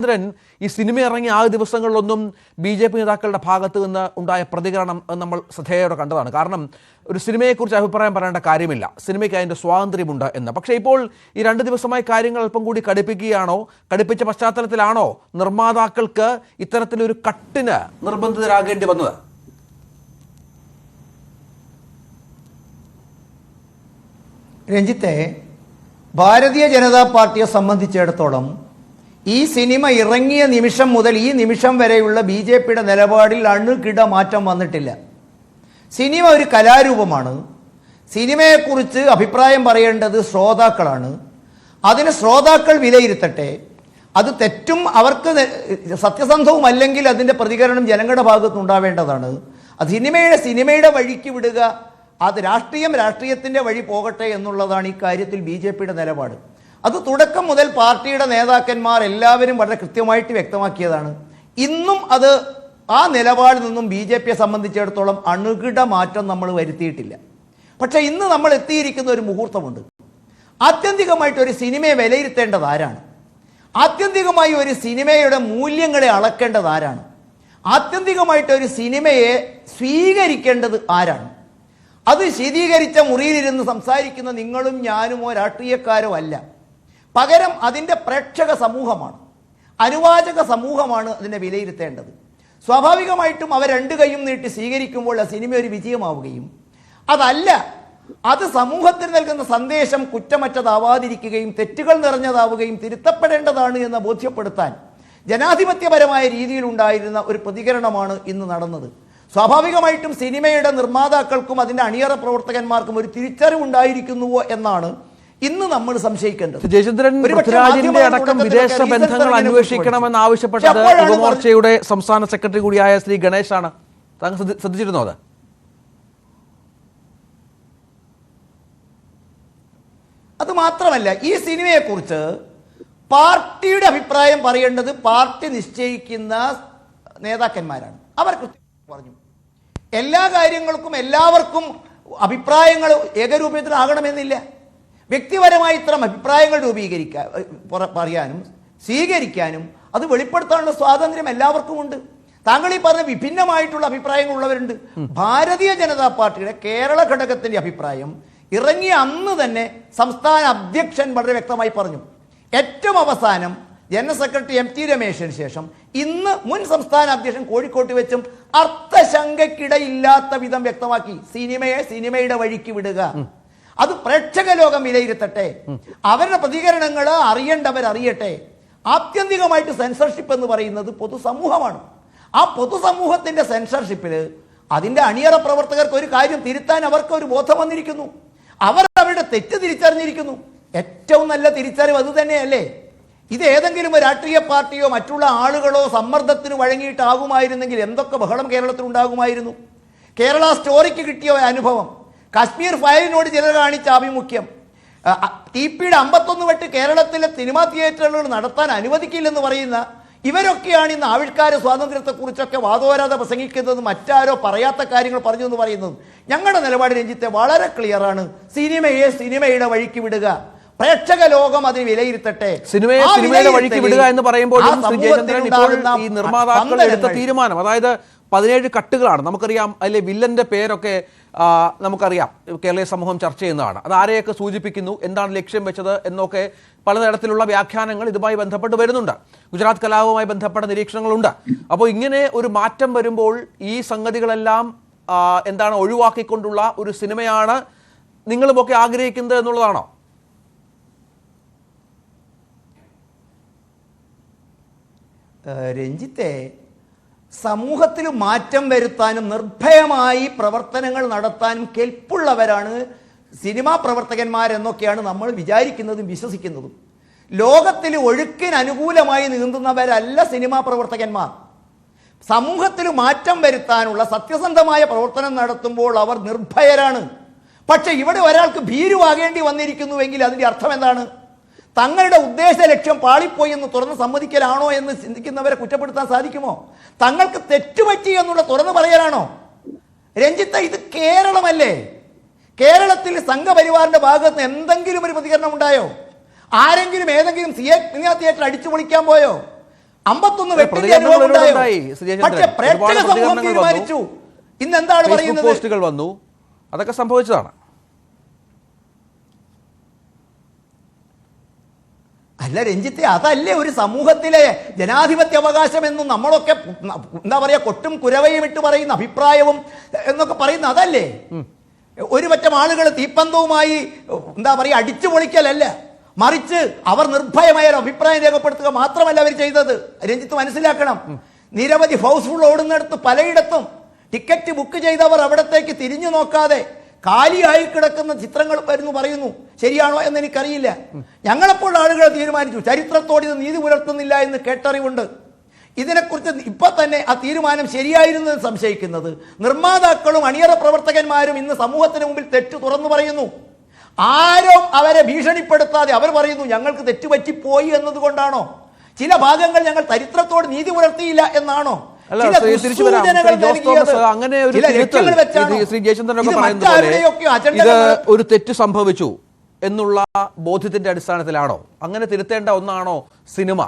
ചന്ദ്രൻ ഈ സിനിമ ഇറങ്ങിയ ആ ദിവസങ്ങളിലൊന്നും ബി.ജെ.പി. നേതാക്കളുടെ ഭാഗത്ത് നിന്ന് ഉണ്ടായ പ്രതികരണം നമ്മൾ ശ്രദ്ധേയോടെ കണ്ടതാണ്. കാരണം ഒരു സിനിമയെക്കുറിച്ച് അഭിപ്രായം പറയേണ്ട കാര്യമില്ല, സിനിമയ്ക്ക് അതിൻ്റെ സ്വാതന്ത്ര്യമുണ്ട് എന്ന്. പക്ഷേ ഇപ്പോൾ ഈ 2 ദിവസമായി കാര്യങ്ങൾ അല്പം കൂടി കടുപ്പിക്കുകയാണോ, കടുപ്പിച്ച പശ്ചാത്തലത്തിലാണോ നിർമ്മാതാക്കൾക്ക് ഇത്തരത്തിലൊരു കട്ടിന് നിർബന്ധിതരാകേണ്ടി വന്നത്? രഞ്ജിത്തെ, ഭാരതീയ ജനതാ പാർട്ടിയെ സംബന്ധിച്ചിടത്തോളം ഈ സിനിമ ഇറങ്ങിയ നിമിഷം മുതൽ ഈ നിമിഷം വരെയുള്ള ബി.ജെ.പിയുടെ നിലപാടിൽ അണുകിട മാറ്റം വന്നിട്ടില്ല. സിനിമ ഒരു കലാരൂപമാണ്. സിനിമയെക്കുറിച്ച് അഭിപ്രായം പറയേണ്ടത് ശ്രോതാക്കളാണ്. അതിന് ശ്രോതാക്കൾ വിലയിരുത്തട്ടെ. അത് തെറ്റും അവർക്ക് സത്യസന്ധവും അല്ലെങ്കിൽ അതിൻ്റെ പ്രതികരണം ജനങ്ങളുടെ ഭാഗത്തുനിന്നുണ്ടാവേണ്ടതാണ്. അത് സിനിമയുടെ വഴിക്ക് വിടുക, അത് രാഷ്ട്രീയത്തിൻ്റെ വഴി പോകട്ടെ എന്നുള്ളതാണ് ഈ കാര്യത്തിൽ ബി.ജെ.പിയുടെ നിലപാട്. അത് തുടക്കം മുതൽ പാർട്ടിയുടെ നേതാക്കന്മാർ എല്ലാവരും വളരെ കൃത്യമായിട്ട് വ്യക്തമാക്കിയതാണ്. ഇന്നും അത് ആ നിലപാടിൽ നിന്നും ബി.ജെ.പിയെ സംബന്ധിച്ചിടത്തോളം അണുകിട മാറ്റം നമ്മൾ വരുത്തിയിട്ടില്ല. പക്ഷേ ഇന്ന് നമ്മൾ എത്തിയിരിക്കുന്ന ഒരു മുഹൂർത്തമുണ്ട്. ആത്യന്തികമായിട്ട് ഒരു സിനിമയെ വിലയിരുത്തേണ്ടത് ആരാണ്? ആത്യന്തികമായി ഒരു സിനിമയുടെ മൂല്യങ്ങളെ അളക്കേണ്ടത് ആരാണ്? ആത്യന്തികമായിട്ട് ഒരു സിനിമയെ സ്വീകരിക്കേണ്ടത് ആരാണ്? അത് ശീതീകരിച്ച മുറിയിലിരുന്ന് സംസാരിക്കുന്ന നിങ്ങളും ഞാനുമോ രാഷ്ട്രീയക്കാരോ അല്ല. പകരം അതിൻ്റെ പ്രേക്ഷക സമൂഹമാണ്, അനുവാചക സമൂഹമാണ് അതിനെ വിലയിരുത്തേണ്ടത്. സ്വാഭാവികമായിട്ടും അവർ 2 കൈയും നീട്ടി സ്വീകരിക്കുമ്പോൾ ആ സിനിമ ഒരു വിജയമാവുകയും, അതല്ല അത് സമൂഹത്തിന് നൽകുന്ന സന്ദേശം കുറ്റമറ്റതാവാതിരിക്കുകയും തെറ്റുകൾ നിറഞ്ഞതാവുകയും തിരുത്തപ്പെടേണ്ടതാണ് എന്ന് ബോധ്യപ്പെടുത്താൻ ജനാധിപത്യപരമായ രീതിയിലുണ്ടായിരുന്ന ഒരു പ്രതികരണമാണ് ഇന്ന് നടന്നത്. സ്വാഭാവികമായിട്ടും സിനിമയുടെ നിർമ്മാതാക്കൾക്കും അതിൻ്റെ അണിയറ പ്രവർത്തകന്മാർക്കും ഒരു തിരിച്ചറിവുണ്ടായിരിക്കുന്നുവോ എന്നാണ് ഇന്ന് നമ്മൾ സംശയിക്കേണ്ടത്. ജയചന്ദ്രൻ പൃഥ്വിരാജിന്റെ അടക്കം വിദേശ ബന്ധങ്ങൾ അന്വേഷിക്കണമെന്ന് ആവശ്യപ്പെട്ടത് യുവമോർച്ചയുടെ സംസ്ഥാന സെക്രട്ടറി കൂടിയായ ശ്രീ ഗണേശാണ്. താങ്കൾ ശ്രദ്ധിച്ചിരുന്നോ? അത് മാത്രമല്ല, ഈ സിനിമയെക്കുറിച്ച് പാർട്ടിയുടെ അഭിപ്രായം പറയേണ്ടത് പാർട്ടി നിശ്ചയിക്കുന്ന നേതാക്കന്മാരാണ്. അവർ കൃത്യം പറഞ്ഞു, എല്ലാ കാര്യങ്ങൾക്കും എല്ലാവർക്കും അഭിപ്രായങ്ങൾ ഏകരൂപത്തിലാകണമെന്നില്ല. വ്യക്തിപരമായി ഇത്തരം അഭിപ്രായങ്ങൾ പറയാനും സ്വീകരിക്കാനും അത് വെളിപ്പെടുത്താനുള്ള സ്വാതന്ത്ര്യം എല്ലാവർക്കും ഉണ്ട്. താങ്കൾ ഈ പറഞ്ഞ വിഭിന്നമായിട്ടുള്ള അഭിപ്രായങ്ങളുള്ളവരുണ്ട്. ഭാരതീയ ജനതാ പാർട്ടിയുടെ കേരള ഘടകത്തിന്റെ അഭിപ്രായം ഇറങ്ങിയ അന്ന് തന്നെ സംസ്ഥാന അധ്യക്ഷൻ വളരെ വ്യക്തമായി പറഞ്ഞു. ഏറ്റവും അവസാനം ജനറൽ സെക്രട്ടറി M.T. രമേശിന് ശേഷം ഇന്ന് മുൻ സംസ്ഥാന അധ്യക്ഷൻ കോഴിക്കോട്ട് വെച്ചും അർത്ഥശങ്കയ്ക്കിടയില്ലാത്ത വിധം വ്യക്തമാക്കി, സിനിമയുടെ വഴിക്ക് വിടുക, അത് പ്രേക്ഷക ലോകം വിലയിരുത്തട്ടെ, അവരുടെ പ്രതികരണങ്ങൾ അറിയേണ്ടവരറിയട്ടെ. ആത്യന്തികമായിട്ട് സെൻസർഷിപ്പ് എന്ന് പറയുന്നത് പൊതുസമൂഹമാണ്. ആ പൊതുസമൂഹത്തിന്റെ സെൻസർഷിപ്പിൽ അതിൻ്റെ അണിയറ പ്രവർത്തകർക്ക് ഒരു കാര്യം തിരുത്താൻ അവർക്ക് ഒരു ബോധം വന്നിരിക്കുന്നു. അവർ അവരുടെ തെറ്റ് തിരിച്ചറിഞ്ഞിരിക്കുന്നു. ഏറ്റവും നല്ല തിരിച്ചറിവ് അത് തന്നെയല്ലേ? ഇത് ഏതെങ്കിലും ഒരു രാഷ്ട്രീയ പാർട്ടിയോ മറ്റുള്ള ആളുകളോ സമ്മർദ്ദത്തിന് വഴങ്ങിയിട്ടാകുമായിരുന്നെങ്കിൽ എന്തൊക്കെ ബഹളം കേരളത്തിൽ ഉണ്ടാകുമായിരുന്നു. കേരള സ്റ്റോറിക്ക് കിട്ടിയ അനുഭവം, കാശ്മീർ ഫയലിനോട് ചിലർ കാണിച്ച ആഭിമുഖ്യം, TPയുടെ 51 വെട്ട് കേരളത്തിലെ സിനിമാ തിയേറ്ററുകൾ നടത്താൻ അനുവദിക്കില്ലെന്ന് പറയുന്ന ഇവരൊക്കെയാണ് ഇന്ന് ആവിഷ്കാര സ്വാതന്ത്ര്യത്തെക്കുറിച്ചൊക്കെ വാദോരാതെ പ്രസംഗിക്കുന്നത്, മറ്റാരോ പറയാത്ത കാര്യങ്ങൾ പറഞ്ഞു എന്ന് പറയുന്നത്. ഞങ്ങളുടെ നിലപാട് രഞ്ജിത്തെ വളരെ ക്ലിയറാണ്. സിനിമയുടെ വഴിക്ക് വിടുക, പ്രേക്ഷക ലോകം അതിന് വിലയിരുത്തട്ടെ. സിനിമയുടെ വഴിക്ക് വിടുക എന്ന് പറയുമ്പോൾ ഈ നിർമ്മാതാക്കൾ എടുത്ത തീരുമാനം, അതായത് 17 കട്ടുകളാണ് നമുക്കറിയാം. അതിലെ വില്ലന്റെ പേരൊക്കെ നമുക്കറിയാം, കേരളീയ സമൂഹം ചർച്ച ചെയ്യുന്നതാണ്. അത് ആരെയൊക്കെ സൂചിപ്പിക്കുന്നു, എന്താണ് ലക്ഷ്യം വെച്ചത് എന്നൊക്കെ പലതരത്തിലുള്ള വ്യാഖ്യാനങ്ങൾ ഇതുമായി ബന്ധപ്പെട്ട് വരുന്നുണ്ട്. ഗുജറാത്ത് കലാപവുമായി ബന്ധപ്പെട്ട നിരീക്ഷണങ്ങളുണ്ട്. അപ്പോൾ ഇങ്ങനെ ഒരു മാറ്റം വരുമ്പോൾ ഈ സംഗതികളെല്ലാം ഒഴിവാക്കിക്കൊണ്ടുള്ള ഒരു സിനിമയാണ് നിങ്ങളുമൊക്കെ ആഗ്രഹിക്കുന്നത് എന്നുള്ളതാണോ? രഞ്ജിത്തെ, സമൂഹത്തിൽ മാറ്റം വരുത്താനും നിർഭയമായി പ്രവർത്തനങ്ങൾ നടത്താനും കെൽപ്പുള്ളവരാണ് സിനിമാ പ്രവർത്തകന്മാരെന്നൊക്കെയാണ് നമ്മൾ വിചാരിക്കുന്നതും വിശ്വസിക്കുന്നതും. ലോകത്തിൽ ഒഴുക്കിന് അനുകൂലമായി നീന്തുന്നവരല്ല സിനിമാ പ്രവർത്തകന്മാർ. സമൂഹത്തിൽ മാറ്റം വരുത്താനുള്ള സത്യസന്ധമായ പ്രവർത്തനം നടത്തുമ്പോൾ അവർ നിർഭയരാണ്. പക്ഷെ ഇവിടെ ഒരാൾക്ക് ഭീരുവാകേണ്ടി വന്നിരിക്കുന്നുവെങ്കിൽ അതിൻ്റെ അർത്ഥം എന്താണ്? തങ്ങളുടെ ഉദ്ദേശ ലക്ഷ്യം പാളിപ്പോയി എന്ന് തുറന്ന് സമ്മതിക്കലാണോ എന്ന് ചിന്തിക്കുന്നവരെ കുറ്റപ്പെടുത്താൻ സാധിക്കുമോ? തങ്ങൾക്ക് തെറ്റുപറ്റി എന്നുള്ള തുറന്ന് പറയലാണോ? രഞ്ജിത്ത, ഇത് കേരളമല്ലേ? കേരളത്തിൽ സംഘപരിവാറിന്റെ ഭാഗത്ത് എന്തെങ്കിലും ഒരു പ്രതികരണം ഉണ്ടായോ? ആരെങ്കിലും ഏതെങ്കിലും സിനിമാ തിയേറ്റർ അടിച്ചു പൊളിക്കാൻ പോയോ? 51 വെട്ടിന്റെ പ്രതികരണങ്ങൾ അനുഭവം ഉണ്ടായോ? ഉണ്ടായി, ശ്രീജയചന്ദ്രൻ. പക്ഷേ പ്രേക്ഷക ഒരുപാട് സമൂഹം പ്രതികരണങ്ങൾ തീരുമാനിച്ചു. ഇന്ന് എന്താണ് ഫേസ്ബുക്ക് പറയുന്നത്? പോസ്റ്റുകൾ വന്നു, അതൊക്കെ സംഭവിച്ചതാണ്. അല്ല രഞ്ജിത്തെ, അതല്ലേ ഒരു സമൂഹത്തിലെ ജനാധിപത്യ അവകാശം എന്നും നമ്മളൊക്കെ എന്താ പറയാ കൊട്ടും കുരവയും ഇട്ട് പറയുന്ന അഭിപ്രായവും എന്നൊക്കെ പറയുന്ന അതല്ലേ? ഒരു പറ്റം ആളുകൾ തീപ്പന്തവുമായി എന്താ പറയാ അടിച്ചു പൊളിക്കലല്ല, മറിച്ച് അവർ നിർഭയമായ അഭിപ്രായം രേഖപ്പെടുത്തുക മാത്രമല്ല അവർ ചെയ്തത്. രഞ്ജിത്ത് മനസ്സിലാക്കണം, നിരവധി ഹൗസ്ഫുൾ ഓടുന്നിടത്ത് പലയിടത്തും ടിക്കറ്റ് ബുക്ക് ചെയ്തവർ അവിടത്തേക്ക് തിരിഞ്ഞു നോക്കാതെ കാലിയായി കിടക്കുന്ന ചിത്രങ്ങൾ വരുന്നു പറയുന്നു. ശരിയാണോ എന്ന് എനിക്കറിയില്ല. ഞങ്ങളെപ്പോൾ ആളുകൾ തീരുമാനിച്ചു, ചരിത്രത്തോട് ഇത് നീതി പുലർത്തുന്നില്ല എന്ന് കേട്ടറിവുണ്ട്. ഇതിനെക്കുറിച്ച് ഇപ്പൊ തന്നെ ആ തീരുമാനം ശരിയായിരുന്നു എന്ന് സംശയിക്കുന്നത് നിർമ്മാതാക്കളും അണിയറ പ്രവർത്തകന്മാരും ഇന്ന് സമൂഹത്തിന് മുമ്പിൽ തെറ്റ് തുറന്നു പറയുന്നു. ആരും അവരെ ഭീഷണിപ്പെടുത്താതെ അവർ പറയുന്നു ഞങ്ങൾക്ക് തെറ്റുപറ്റിപ്പോയി എന്നതുകൊണ്ടാണോ? ചില ഭാഗങ്ങൾ ഞങ്ങൾ ചരിത്രത്തോട് നീതി പുലർത്തിയില്ല എന്നാണോ? അല്ല, തിരിച്ചു വരാം. ജോസ് തോമസ് അങ്ങനെ ഒരു തിരുത്തൽ, ശ്രീ ജയചന്ദ്രനൊക്കെ പറയുന്നത് പോലെ ഇത് ഒരു തെറ്റ് സംഭവിച്ചു എന്നുള്ള ബോധ്യത്തിന്റെ അടിസ്ഥാനത്തിലാണോ? അങ്ങനെ തിരുത്തേണ്ട ഒന്നാണോ സിനിമ?